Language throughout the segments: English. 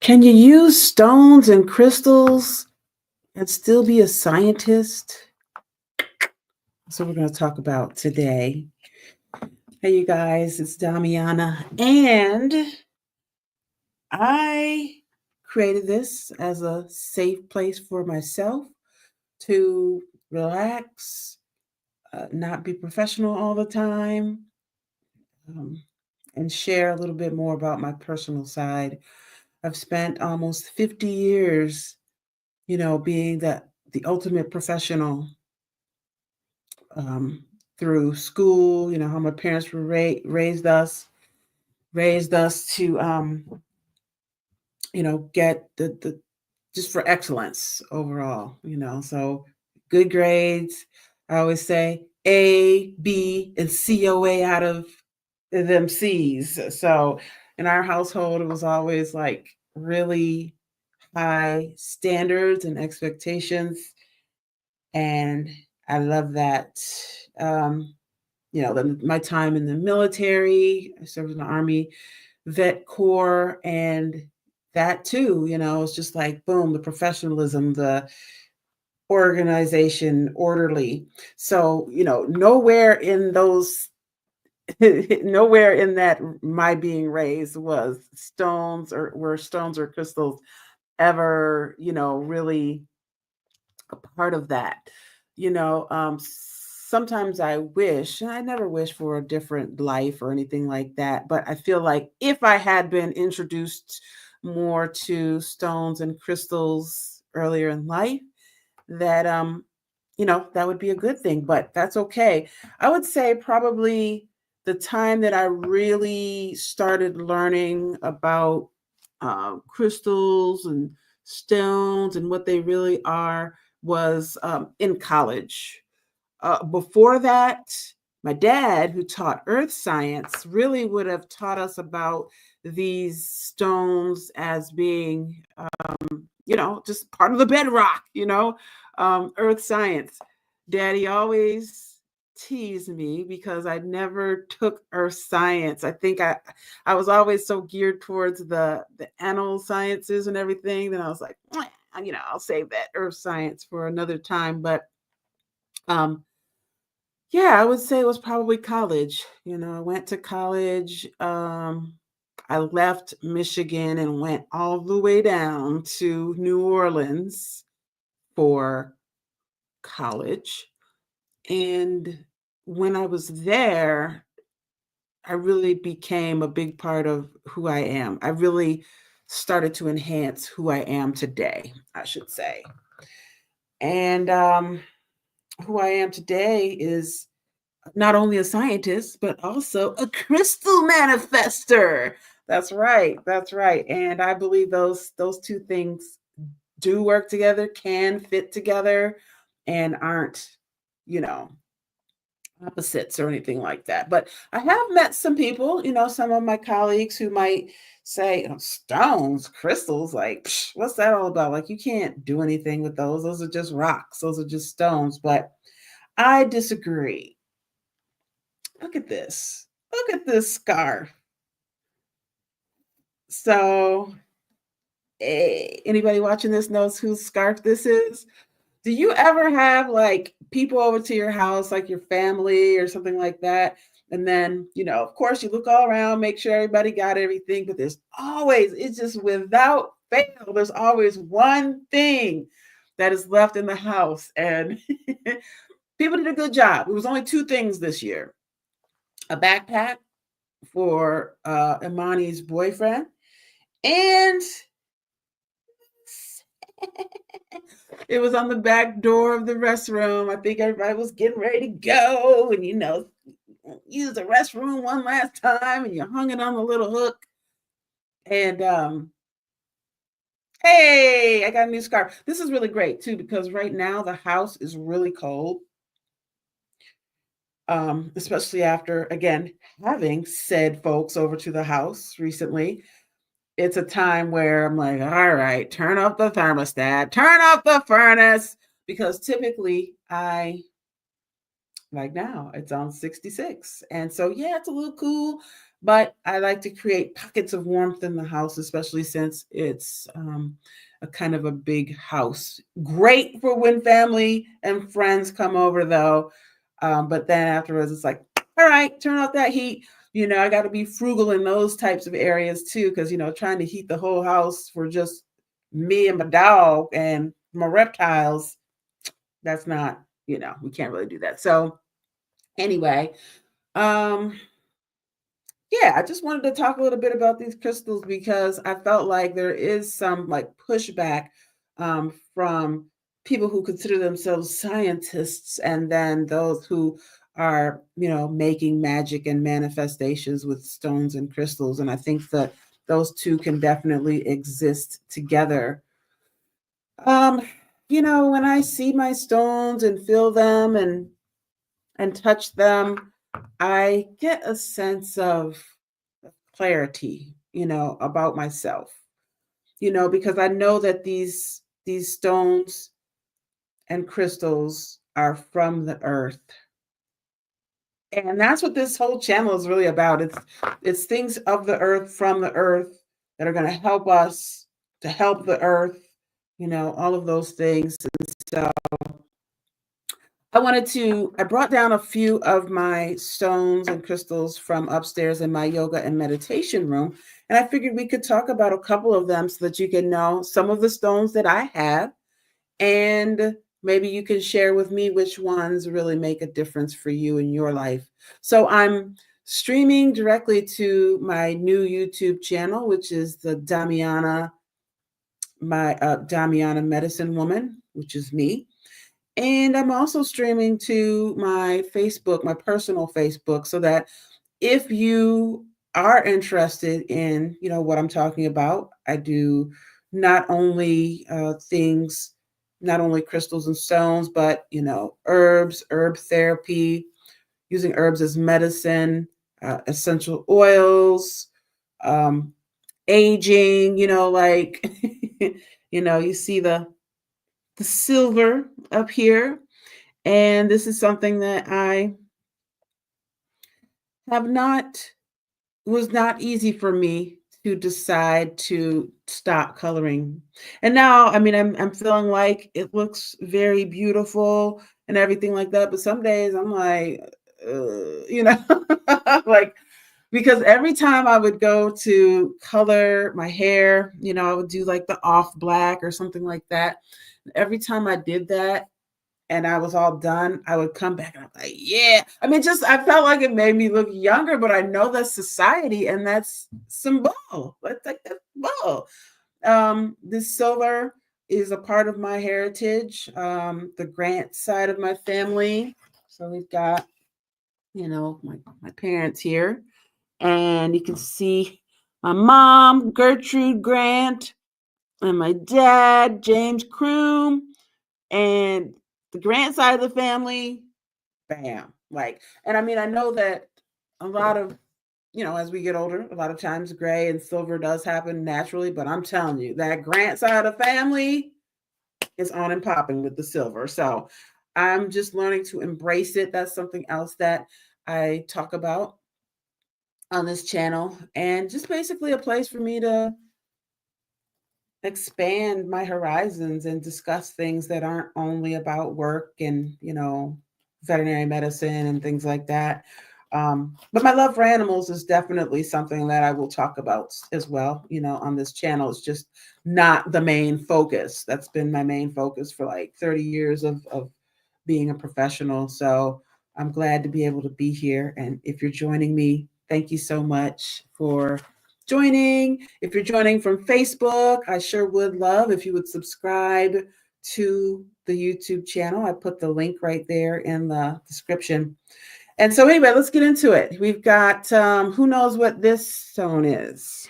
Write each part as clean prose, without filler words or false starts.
Can you use stones and crystals and still be a scientist? That's what we're going to talk about today. Hey, you guys, it's Damiana, and I created this as a safe place for myself to relax, not be professional all the time, um, and share a little bit more about my personal side. I've spent almost 50 years, being the ultimate professional, um, through school, how my parents were raised us to, get the just for excellence overall, so good grades. I always say A, B, and COA out of them C's. So in our household, it was always like really high standards and expectations. And I love that. Um, my time in the military, I served in the Army Vet Corps, and that too, it's just like boom, the professionalism, the organization, orderly. So, nowhere in those, nowhere in that my being raised was stones or were stones or crystals ever, really a part of that. Sometimes I wish, and I never wish for a different life or anything like that, but I feel like if I had been introduced more to stones and crystals earlier in life, that that would be a good thing, but that's okay. I would say probably the time that I really started learning about crystals and stones and what they really are was in college. Before that, my dad, who taught earth science, really would have taught us about these stones as being, just part of the bedrock, earth science. Daddy always teased me because I never took earth science. I think I was always so geared towards the animal sciences and everything. Then I was like, I'll save that earth science for another time. But um, yeah, I would say it was probably college. I went to college. I left Michigan and went all the way down to New Orleans for college. And when I was there, I really became a big part of who I am. I really started to enhance who I am today, I should say. And who I am today is not only a scientist, but also a crystal manifester. That's right. That's right. And I believe those two things do work together, can fit together, and aren't, you know, opposites or anything like that. But I have met some people, some of my colleagues who might say, "Oh, stones, crystals, like, psh, what's that all about? Like, you can't do anything with those. Those are just rocks. Those are just stones." But I disagree. Look at this. Look at this scarf. So, anybody watching this knows whose scarf this is? Do you ever have like people over to your house, like your family or something like that? And then, of course, you look all around, make sure everybody got everything, but there's always, it's just without fail, there's always one thing that is left in the house. And people did a good job. It was only two things this year: a backpack for Imani's boyfriend, and it was on the back door of the restroom. I think everybody was getting ready to go and, use the restroom one last time, and you hung it on the little hook. And hey, I got a new scarf. This is really great too because right now the house is really cold. Especially after, again, having said folks over to the house recently. It's a time where I'm like, all right, turn off the thermostat, turn off the furnace, because typically like now it's on 66. And so, yeah, it's a little cool. But I like to create pockets of warmth in the house, especially since it's a kind of a big house. Great for when family and friends come over, though. But then afterwards, it's like, all right, turn off that heat. I got to be frugal in those types of areas too, because, trying to heat the whole house for just me and my dog and my reptiles, that's not, we can't really do that. So, anyway, um, yeah, I just wanted to talk a little bit about these crystals because I felt like there is some like pushback from people who consider themselves scientists, and then those who are, making magic and manifestations with stones and crystals. And I think that those two can definitely exist together. Um, when I see my stones and feel them and touch them, I get a sense of clarity, about myself, because I know that these stones and crystals are from the earth. And that's what this whole channel is really about. It's things of the earth, from the earth, that are going to help us to help the earth, all of those things. And so I brought down a few of my stones and crystals from upstairs in my yoga and meditation room. And I figured we could talk about a couple of them so that you can know some of the stones that I have. And maybe you can share with me which ones really make a difference for you in your life. So I'm streaming directly to my new YouTube channel, which is the Damiana Medicine Woman, which is me. And I'm also streaming to my Facebook, my personal Facebook, so that if you are interested in, what I'm talking about, I do not only things, not only crystals and stones, but, herbs, herb therapy, using herbs as medicine, essential oils, um, aging, like, you see the silver up here. And this is something that I have not, was not easy for me to decide to stop coloring. And now, I mean, I'm feeling like it looks very beautiful and everything like that. But some days I'm like, like, because every time I would go to color my hair, I would do like the off black or something like that. Every time I did that, and I was all done, I would come back and I'm like, yeah. I mean, just I felt like it made me look younger, but I know that's society and that's symbol. That's like that symbol. This silver is a part of my heritage, the Grant side of my family. So we've got, my parents here, and you can see my mom, Gertrude Grant, and my dad, James Croom, and the Grant side of the family, bam. Like, and I mean, I know that a lot of, as we get older, a lot of times gray and silver does happen naturally, but I'm telling you, that Grant side of the family is on and popping with the silver. So I'm just learning to embrace it. That's something else that I talk about on this channel, and just basically a place for me to expand my horizons and discuss things that aren't only about work and, veterinary medicine and things like that. But my love for animals is definitely something that I will talk about as well, on this channel. It's just not the main focus. That's been my main focus for like 30 years of being a professional. So I'm glad to be able to be here. And if you're joining me, thank you so much for joining. If you're joining from Facebook, I sure would love if you would subscribe to the YouTube channel. I put the link right there in the description. And so anyway, let's get into it. We've got, who knows what this stone is?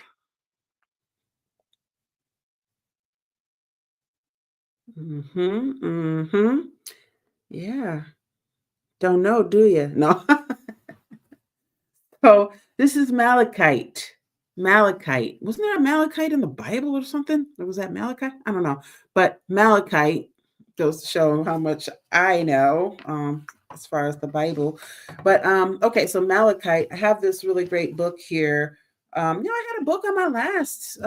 Yeah. Don't know, do you? No. So this is malachite. Malachite. Wasn't there a malachite in the Bible or something? Or was that malachite? I don't know. But malachite Goes to show how much I know as far as the Bible. But okay, so Malachite, I have this really great book here. I had a book on my last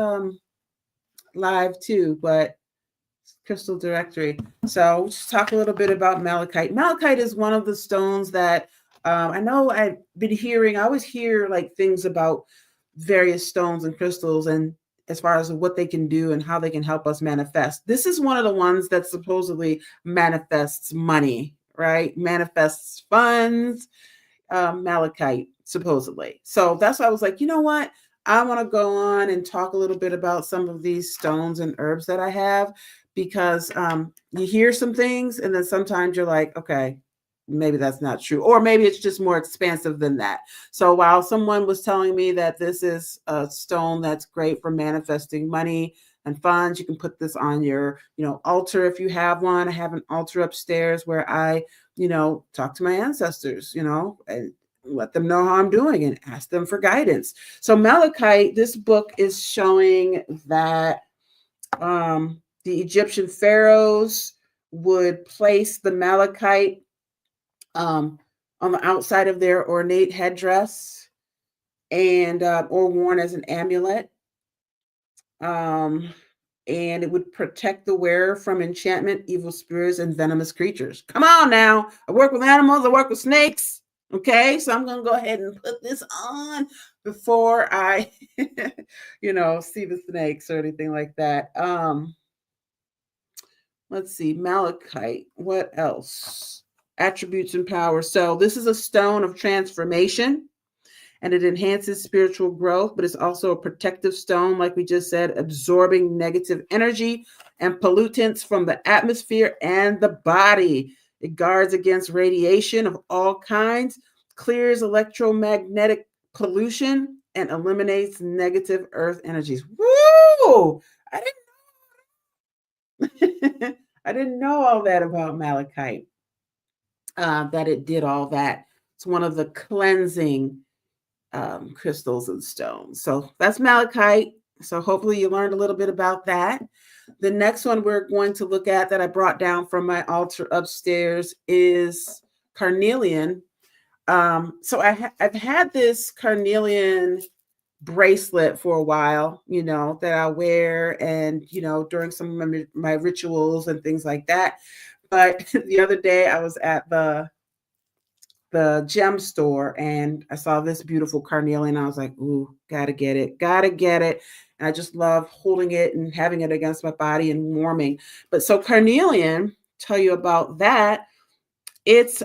live too, but Crystal Directory. So just talk a little bit about malachite. Malachite is one of the stones that I know I've been hearing. I always hear like things about various stones and crystals, and as far as what they can do and how they can help us manifest. This is one of the ones that supposedly manifests money, right? Manifests funds, malachite, supposedly. So that's why I was like, you know what? I want to go on and talk a little bit about some of these stones and herbs that I have because you hear some things and then sometimes you're like, okay, maybe that's not true. Or maybe it's just more expansive than that. So while someone was telling me that this is a stone that's great for manifesting money and funds, you can put this on your, altar if you have one. I have an altar upstairs where I talk to my ancestors, and let them know how I'm doing and ask them for guidance. So malachite, this book is showing that the Egyptian pharaohs would place the malachite on the outside of their ornate headdress and or worn as an amulet. Um, and it would protect the wearer from enchantment, evil spirits, and venomous creatures. Come on now. I work with animals, I work with snakes. Okay, so I'm going to go ahead and put this on before I, see the snakes or anything like that. Let's see, malachite. What else? Attributes and power. So this is a stone of transformation and it enhances spiritual growth, but it's also a protective stone, like we just said, absorbing negative energy and pollutants from the atmosphere and the body. It guards against radiation of all kinds, clears electromagnetic pollution, and eliminates negative earth energies. Woo! I didn't I didn't know all that about malachite. That it did all that. It's one of the cleansing crystals and stones. So that's malachite. So hopefully you learned a little bit about that. The next one we're going to look at that I brought down from my altar upstairs is carnelian. I've had this carnelian bracelet for a while, that I wear and, during some of my rituals and things like that. But the other day I was at the gem store and I saw this beautiful carnelian. I was like, ooh, gotta get it, gotta get it. And I just love holding it and having it against my body and warming. But so carnelian, tell you about that. It's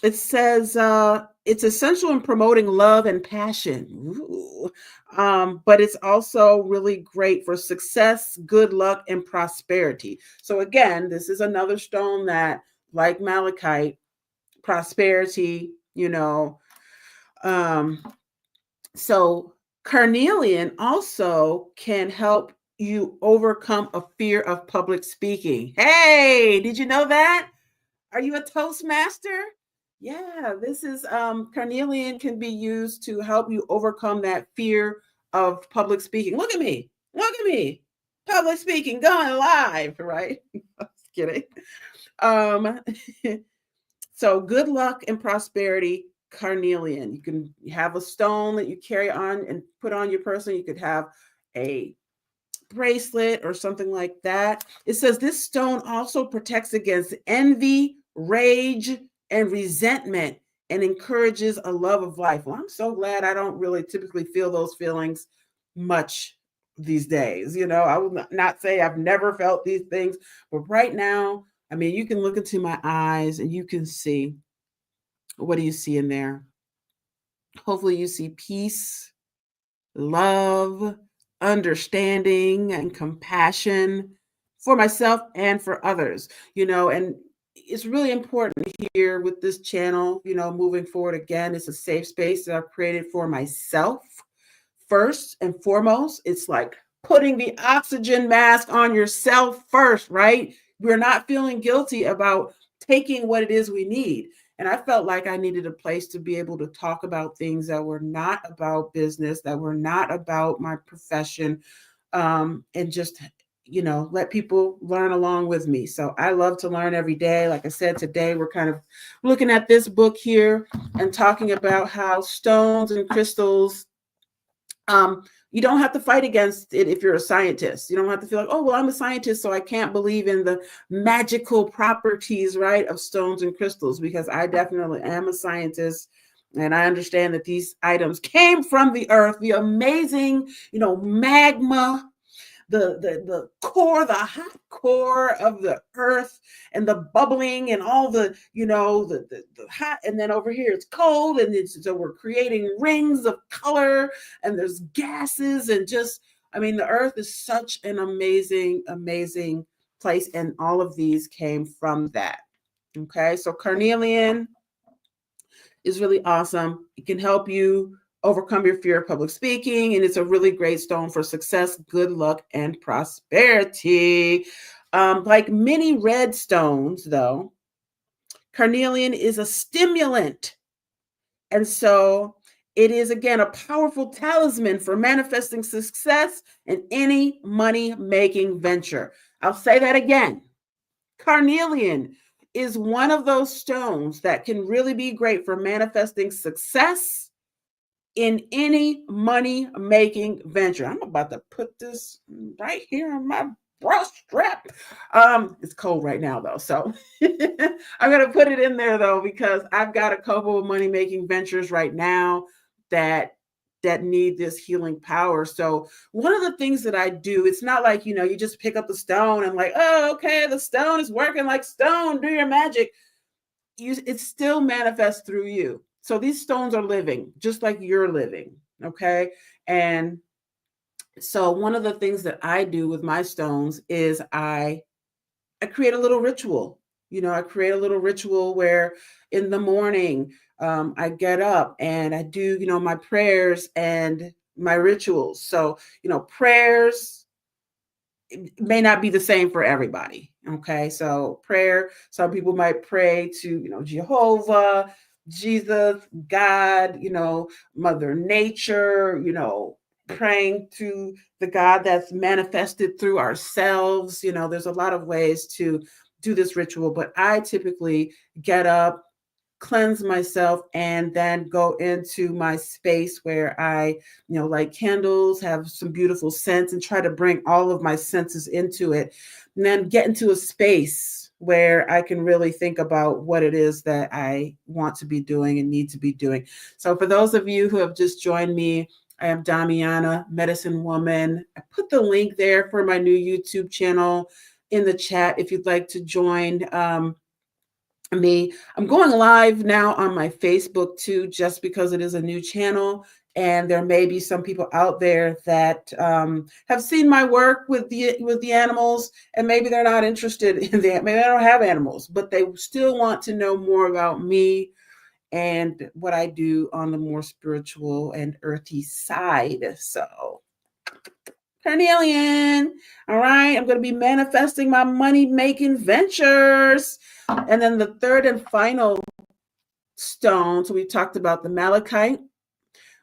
it says it's essential in promoting love and passion. Ooh. But it's also really great for success, good luck, and prosperity. So again, this is another stone that, like malachite, prosperity, Um, so carnelian also can help you overcome a fear of public speaking. Hey, did you know that? Are you a Toastmaster? Yeah, this is carnelian can be used to help you overcome that fear of public speaking. Look at me. Look at me. Public speaking going live, right? Just kidding. Um So good luck and prosperity, carnelian. You can have a stone that you carry on and put on your person. You could have a bracelet or something like that. It says this stone also protects against envy, rage, and resentment and encourages a love of life. Well, I'm so glad I don't really typically feel those feelings much these days. I will not say I've never felt these things, but right now, I mean, you can look into my eyes and you can see, what do you see in there? Hopefully, you see peace, love, understanding, and compassion for myself and for others. And it's really important here with this channel, moving forward. Again, it's a safe space that I've created for myself. First and foremost, it's like putting the oxygen mask on yourself first, right? We're not feeling guilty about taking what it is we need. And I felt like I needed a place to be able to talk about things that were not about business, that were not about my profession, and just, let people learn along with me. So I love to learn every day. Like I said, today we're kind of looking at this book here and talking about how stones and crystals, um, you don't have to fight against it if you're a scientist. You don't have to feel like, oh, well, I'm a scientist, so I can't believe in the magical properties, right, of stones and crystals, because I definitely am a scientist. And I understand that these items came from the earth, the amazing, magma, the core, the hot core of the earth, and the bubbling and all the, the hot, and then over here it's cold, and so we're creating rings of color, and there's gases, and just, I mean, the earth is such an amazing, amazing place, and all of these came from that. Okay, so carnelian is really awesome. It can help you overcome your fear of public speaking, and it's a really great stone for success, good luck, and prosperity. Like many red stones, though, carnelian is a stimulant. And so it is, again, a powerful talisman for manifesting success in any money-making venture. I'll say that again. Carnelian is one of those stones that can really be great for manifesting success in any money-making venture. I'm about to put this right here on my bra strap. It's cold right now, though, so I'm going to put it in there, though, because I've got a couple of money-making ventures right now that need this healing power. So one of the things that I do, it's not like, you just pick up the stone and like, oh, okay, the stone is working like stone, do your magic. It still manifests through you. So these stones are living just like you're living. Okay. And so one of the things that I do with my stones is I create a little ritual. I create a little ritual where in the morning, I get up and I do, my prayers and my rituals. So, prayers may not be the same for everybody. Okay. So prayer, some people might pray to, Jehovah, Jesus, God, Mother Nature, praying to the God that's manifested through ourselves. There's a lot of ways to do this ritual, but I typically get up, cleanse myself, and then go into my space where I, light candles, have some beautiful scents, and try to bring all of my senses into it. And then get into a space where I can really think about what it is that I want to be doing and need to be doing. So for those of you who have just joined me, I am Damiana, Medicine Woman. I put the link there for my new YouTube channel in the chat if you'd like to join me. I'm going live now on my Facebook too, just because it is a new channel. And there may be some people out there that have seen my work with the animals, and maybe they're not interested in that. Maybe they don't have animals, but they still want to know more about me and what I do on the more spiritual and earthy side. So carnelian. All right. I'm going to be manifesting my money-making ventures. And then the third and final stone. So we talked about the malachite.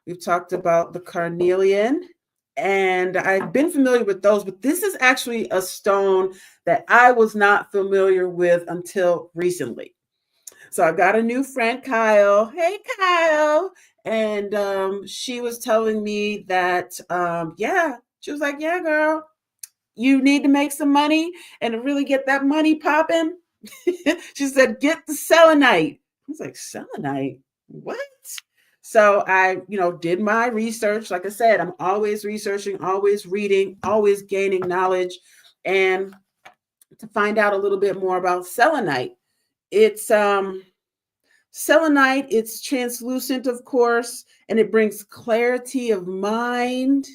We've talked about the carnelian. And I've been familiar with those, but this is actually a stone that I was not familiar with until recently. So I've got a new friend, Kyle. Hey, Kyle. And she was telling me that, she was like, yeah, girl, you need to make some money and to really get that money popping. She said, get the selenite. I was like, selenite? What? So I, did my research. Like I said, I'm always researching, always reading, always gaining knowledge. And to find out a little bit more about selenite, it's selenite, it's translucent, of course, and it brings clarity of mind,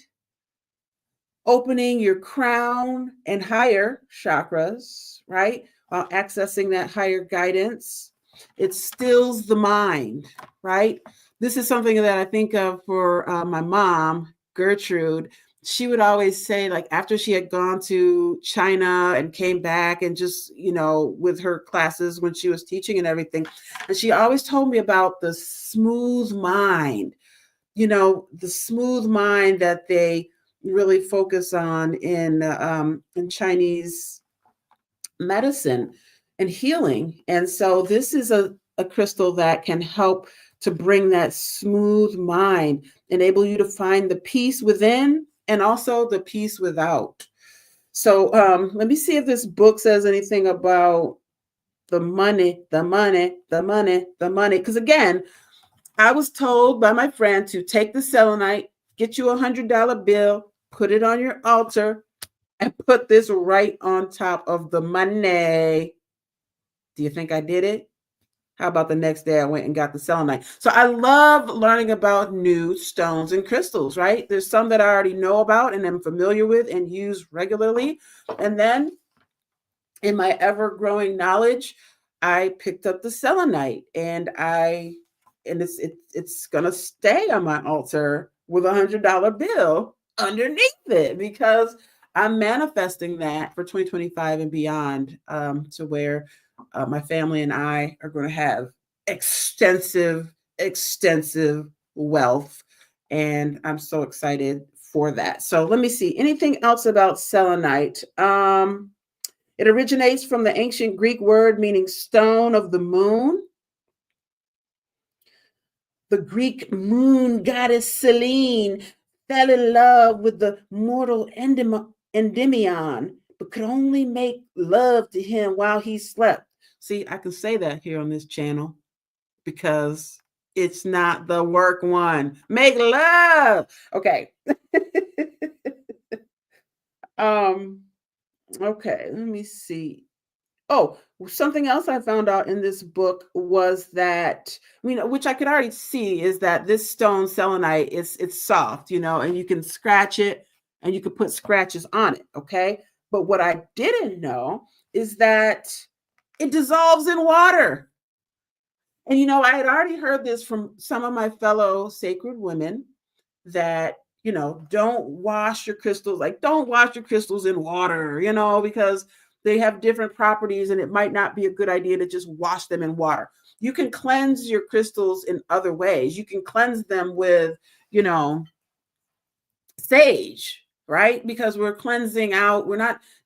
opening your crown and higher chakras, right? While accessing that higher guidance. It stills the mind, right? This is something that I think of for my mom, Gertrude. She would always say, like, after she had gone to China and came back and just, with her classes when she was teaching and everything, and she always told me about the smooth mind, the smooth mind that they really focus on in Chinese medicine and healing. And so this is a crystal that can help to bring that smooth mind, enable you to find the peace within and also the peace without. So let me see if this book says anything about the money, the money, the money, the money. Because again, I was told by my friend to take the selenite, get you $100 bill, put it on your altar, and put this right on top of the money. Do you think I did it? How about the next day I went and got the selenite? So I love learning about new stones and crystals, right? There's some that I already know about and am familiar with and use regularly. And then in my ever growing knowledge, I picked up the selenite and it's gonna stay on my altar with $100 bill underneath it because I'm manifesting that for 2025 and beyond, to where my family and I are going to have extensive wealth, and I'm so excited for that. So let me see anything else about selenite. It originates from the ancient Greek word meaning stone of the moon. The Greek moon goddess Selene fell in love with the mortal Endymion, but could only make love to him while he slept. See, I can say that here on this channel because it's not the work one. Make love. Okay. um, okay, let me see. Oh, something else I found out in this book was that, which I could already see, is that this stone selenite it's soft, and you can scratch it and you can put scratches on it. Okay. But what I didn't know is that it dissolves in water. And I had already heard this from some of my fellow sacred women that, don't wash your crystals, like don't wash your crystals in water, because they have different properties and it might not be a good idea to just wash them in water. You can cleanse your crystals in other ways. You can cleanse them with, you know, sage, right? Because we're cleansing out,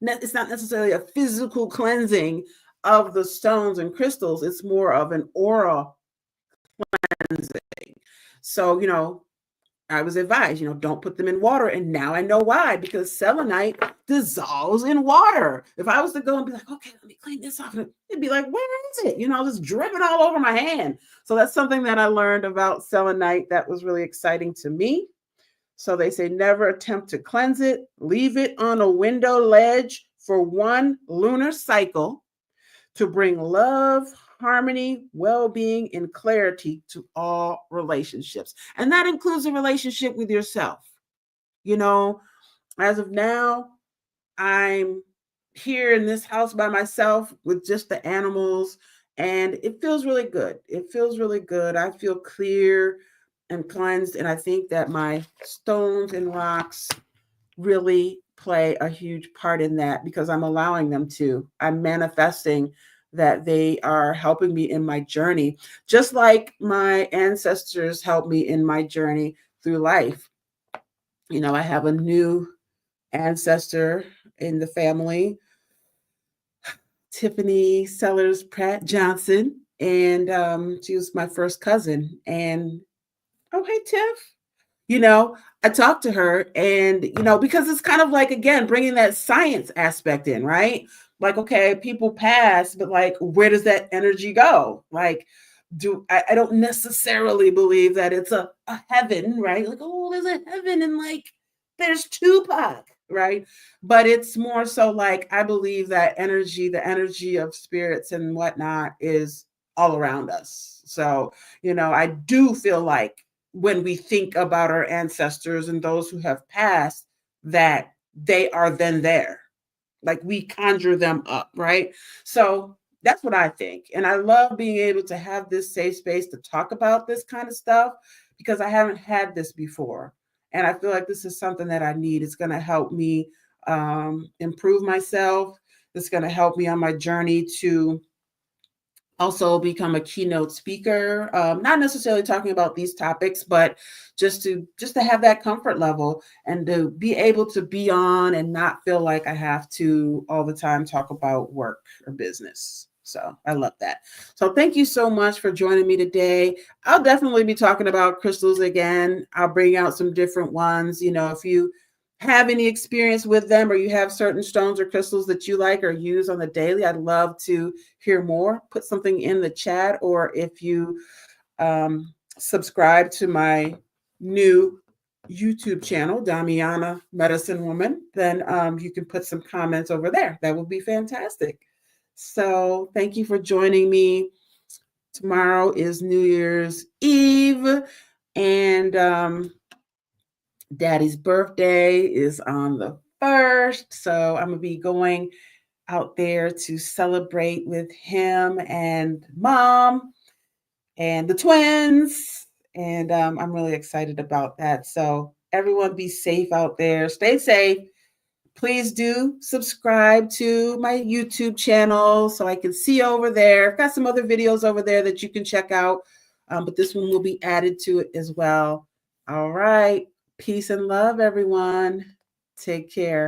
it's not necessarily a physical cleansing of the stones and crystals. It's more of an aura cleansing. So, I was advised, don't put them in water. And now I know why, because selenite dissolves in water. If I was to go and be like, okay, let me clean this off, it'd be like, where is it? Just dripping all over my hand. So that's something that I learned about selenite that was really exciting to me. So they say never attempt to cleanse it. Leave it on a window ledge for one lunar cycle to bring love, harmony, well being, and clarity to all relationships. And that includes a relationship with yourself. You know, as of now, I'm here in this house by myself with just the animals, and it feels really good. It feels really good. I feel clear and cleansed, and I think that my stones and rocks really play a huge part in that because I'm allowing them to. I'm manifesting that they are helping me in my journey, just like my ancestors helped me in my journey through life. I have a new ancestor in the family, Tiffany Sellers Pratt Johnson, and she was my first cousin. And oh, hey, Tiff, I talked to her and, because it's kind of like, again, bringing that science aspect in, right? Like, okay, people pass, but like, where does that energy go? Like, I don't necessarily believe that it's a heaven, right? Like, oh, there's a heaven and like, there's Tupac, right? But it's more so like, I believe that energy, the energy of spirits and whatnot is all around us. So, I do feel like when we think about our ancestors and those who have passed, that they are then there. Like we conjure them up, right? So that's what I think. And I love being able to have this safe space to talk about this kind of stuff because I haven't had this before. And I feel like this is something that I need. It's going to help me improve myself. It's going to help me on my journey to also become a keynote speaker, not necessarily talking about these topics, but just to have that comfort level and to be able to be on and not feel like I have to all the time talk about work or business. So I love that. So thank you so much for joining me today. I'll definitely be talking about crystals again. I'll bring out some different ones. If you have any experience with them, or you have certain stones or crystals that you like or use on the daily, I'd love to hear more. Put something in the chat, or if you subscribe to my new YouTube channel, Damiana Medicine Woman, then you can put some comments over there. That would be fantastic. So thank you for joining me. Tomorrow is New Year's Eve, and Daddy's birthday is on the 1st. So I'm going to be going out there to celebrate with him and mom and the twins. And I'm really excited about that. So everyone be safe out there. Stay safe. Please do subscribe to my YouTube channel so I can see over there. I've got some other videos over there that you can check out, but this one will be added to it as well. All right. Peace and love, everyone. Take care.